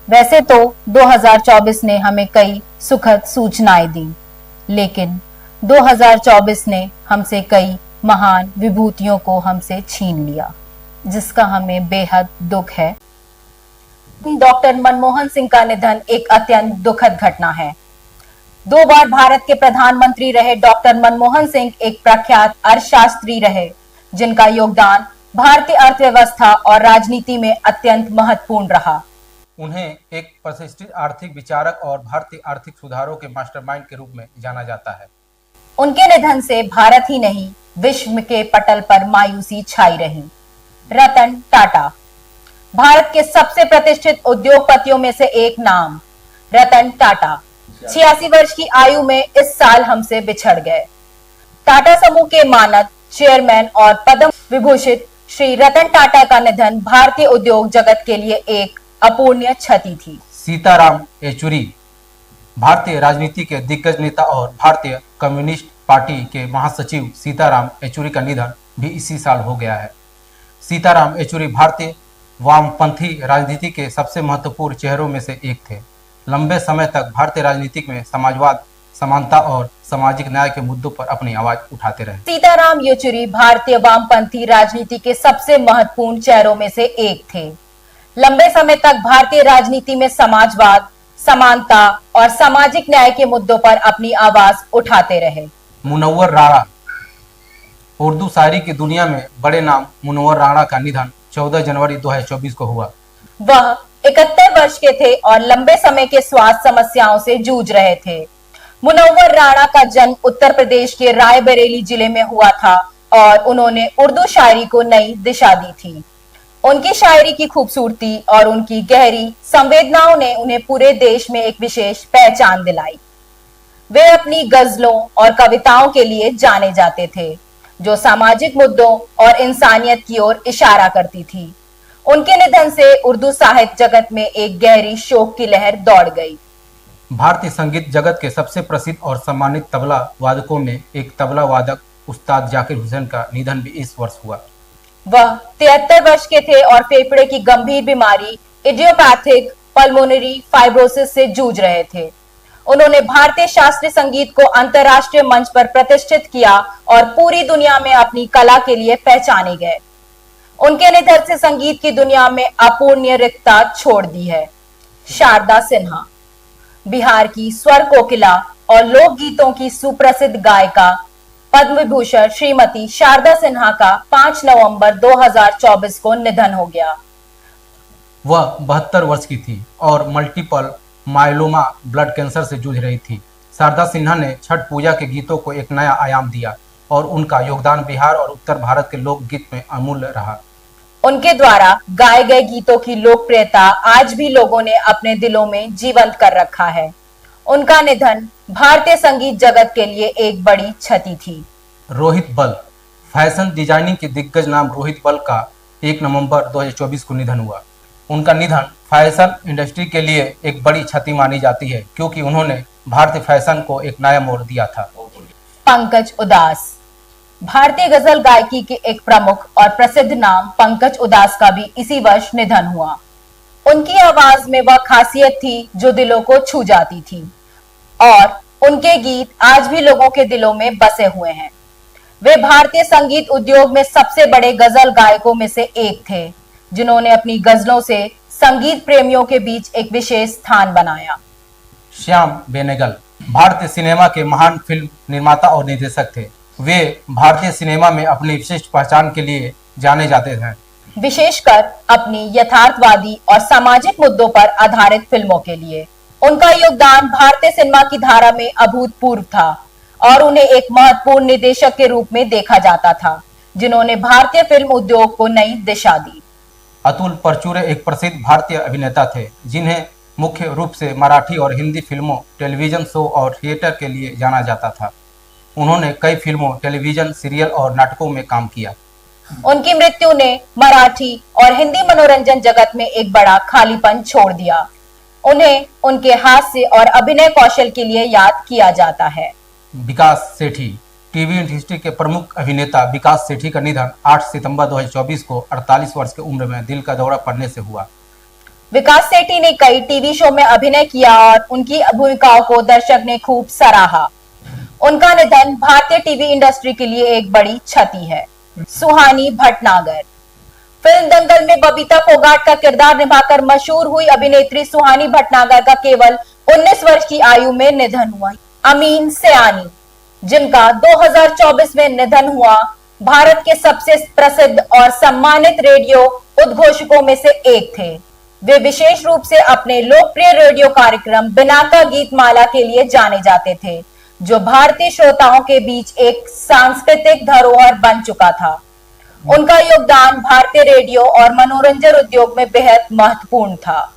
वैसे तो 2024 ने हमें कई सुखद सूचनाएं दी, लेकिन 2024 ने हमसे कई महान विभूतियों को हमसे छीन लिया, जिसका हमें बेहद दुख है। डॉक्टर मनमोहन सिंह का निधन एक अत्यंत दुखद घटना है। 2 बार भारत के प्रधानमंत्री रहे डॉक्टर मनमोहन सिंह एक प्रख्यात अर्थशास्त्री रहे, जिनका योगदान भारतीय अर्थव्यवस्था और राजनीति में अत्यंत महत्वपूर्ण रहा। उन्हें एक प्रतिष्ठित आर्थिक विचारक और भारतीय आर्थिक सुधारों के मास्टरमाइंड के रूप में जाना जाता है। उनके निधन से भारत ही नहीं, विश्व के पटल पर मायूसी छाई रही। रतन टाटा, भारत के सबसे प्रतिष्ठित उद्योगपतियों में से एक नाम रतन टाटा 86 वर्ष की आयु में इस साल हमसे बिछड़ गए। टाटा समूह के मानद चेयरमैन और पद्म विभूषित श्री रतन टाटा का निधन भारतीय उद्योग जगत के लिए एक अपूर्णीय क्षति थी। सीताराम येचुरी, भारतीय राजनीति के दिग्गज नेता और भारतीय कम्युनिस्ट पार्टी के महासचिव सीताराम येचुरी का निधन भी इसी साल हो गया है। सीताराम येचुरी भारतीय वामपंथी राजनीति के सबसे महत्वपूर्ण चेहरों में से एक थे। लंबे समय तक भारतीय राजनीति में समाजवाद, समानता और सामाजिक न्याय के मुद्दों पर अपनी आवाज उठाते रहे। सीताराम येचुरी भारतीय वामपंथी राजनीति के सबसे महत्वपूर्ण चेहरों में से एक थे। लंबे समय तक भारतीय राजनीति में समाजवाद, समानता और सामाजिक न्याय के मुद्दों पर अपनी आवाज उठाते रहे। मुनव्वर राणा, उर्दू शायरी की दुनिया में बड़े नाम मुनव्वर राणा का निधन 14 जनवरी 2024 को हुआ। वह 71 वर्ष के थे और लंबे समय के स्वास्थ्य समस्याओं से जूझ रहे थे। मुनव्वर राणा का जन्म उत्तर प्रदेश के रायबरेली जिले में हुआ था और उन्होंने उर्दू शायरी को नई दिशा दी थी। उनकी शायरी की खूबसूरती और उनकी गहरी संवेदनाओं ने उन्हें पूरे देश में एक विशेष पहचान दिलाई। वे अपनी गजलों और कविताओं के लिए जाने जाते थे, जो सामाजिक मुद्दों और इंसानियत की ओर इशारा करती थी। उनके निधन से उर्दू साहित्य जगत में एक गहरी शोक की लहर दौड़ गई। भारतीय संगीत जगत के सबसे प्रसिद्ध और सम्मानित तबला वादकों में एक तबला वादक उस्ताद जाकिर हुसैन का निधन भी इस वर्ष हुआ। वह 73 वर्ष के थे और फेफड़े की गंभीर बीमारी इडियोपैथिक पल्मोनरी फाइब्रोसिस से जूझ रहे थे। उन्होंने भारतीय शास्त्रीय संगीत को अंतर्राष्ट्रीय मंच पर प्रतिष्ठित किया और पूरी दुनिया में अपनी कला के लिए पहचाने गए। उनके निधन से संगीत की दुनिया में अपूर्णीय रिक्तता छोड़ दी है। शारदा सिन्हा, बिहार की स्वर कोकिला और लोकगीतों की सुप्रसिद्ध गायिका पद्म विभूषण श्रीमती शारदा सिन्हा का 5 नवंबर 2024 को निधन हो गया। वह 72 वर्ष की थी और मल्टीपल माइलोमा ब्लड कैंसर से जूझ रही थी। शारदा सिन्हा ने छठ पूजा के गीतों को एक नया आयाम दिया और उनका योगदान बिहार और उत्तर भारत के लोकगीत में अमूल्य रहा। उनके द्वारा गाए गए गीतों की लोकप्रियता आज भी लोगों ने अपने दिलों में जीवंत कर रखा है। उनका निधन भारतीय संगीत जगत के लिए एक बड़ी क्षति थी। रोहित बल, फैशन डिजाइनिंग के दिग्गज नाम रोहित बल का 1 नवंबर 2024 को निधन हुआ। उनका निधन फैशन इंडस्ट्री के लिए एक बड़ी क्षति मानी जाती है, क्योंकि उन्होंने भारतीय फैशन को एक नया मोड़ दिया था। पंकज उदास, भारतीय गजल गायकी के एक प्रमुख और प्रसिद्ध नाम पंकज उदास का भी इसी वर्ष निधन हुआ। उनकी आवाज में वह खासियत थी जो दिलों को छू जाती थी और उनके गीत आज भी लोगों के दिलों में बसे हुए हैं। वे भारतीय संगीत उद्योग में सबसे बड़े गजल गायकों में से एक थे, जिन्होंने अपनी गजलों से संगीत प्रेमियों के बीच एक विशेष स्थान बनाया। श्याम बेनेगल, भारतीय सिनेमा के महान फिल्म निर्माता और निर्देशक थे। वे भारतीय सिनेमा में अपनी विशिष्ट पहचान के लिए जाने जाते हैं, विशेषकर अपनी यथार्थवादी और सामाजिक मुद्दों पर आधारित फिल्मों के लिए। उनका योगदान भारतीय सिनेमा की धारा में अभूतपूर्व था और उन्हें एक महत्वपूर्ण निर्देशक के रूप में देखा जाता था, जिन्होंने भारतीय फिल्म उद्योग को नई दिशा दी। अतुल परचूरे एक प्रसिद्ध भारतीय अभिनेता थे, जिन्हें मुख्य रूप से मराठी और हिंदी फिल्मों, टेलीविजन शो और थिएटर के लिए जाना जाता था। उन्होंने कई फिल्मों, टेलीविजन सीरियल और नाटकों में काम किया। उनकी मृत्यु ने मराठी और हिंदी मनोरंजन जगत में एक बड़ा खालीपन छोड़ दिया। उन्हें उनके हास्य और अभिनय कौशल के लिए याद किया जाता है। विकास सेठी, टीवी इंडस्ट्री के प्रमुख अभिनेता विकास सेठी का निधन 8 सितंबर 2024 को 48 वर्ष की उम्र में दिल का दौरा पड़ने से हुआ। विकास सेठी ने कई टीवी शो में अभिनय किया और उनकी भूमिकाओं को दर्शक ने खूब सराहा। उनका निधन भारतीय टीवी इंडस्ट्री के लिए एक बड़ी क्षति है। सुहानी भटनागर। फिल्म दंगल में बबीता फोगाट का किरदार निभाकर मशहूर हुई अभिनेत्री सुहानी भटनागर का केवल 19 वर्ष की आयु में निधन हुआ। अमीन सयानी, जिनका 2024 में निधन हुआ, भारत के सबसे प्रसिद्ध और सम्मानित रेडियो उद्घोषकों में से एक थे। वे विशेष रूप से अपने लोकप्रिय रेडियो कार्यक्रम बिनाका गीत माला के लिए जाने जाते थे, जो भारतीय श्रोताओं के बीच एक सांस्कृतिक धरोहर बन चुका था। उनका योगदान भारतीय रेडियो और मनोरंजन उद्योग में बेहद महत्वपूर्ण था।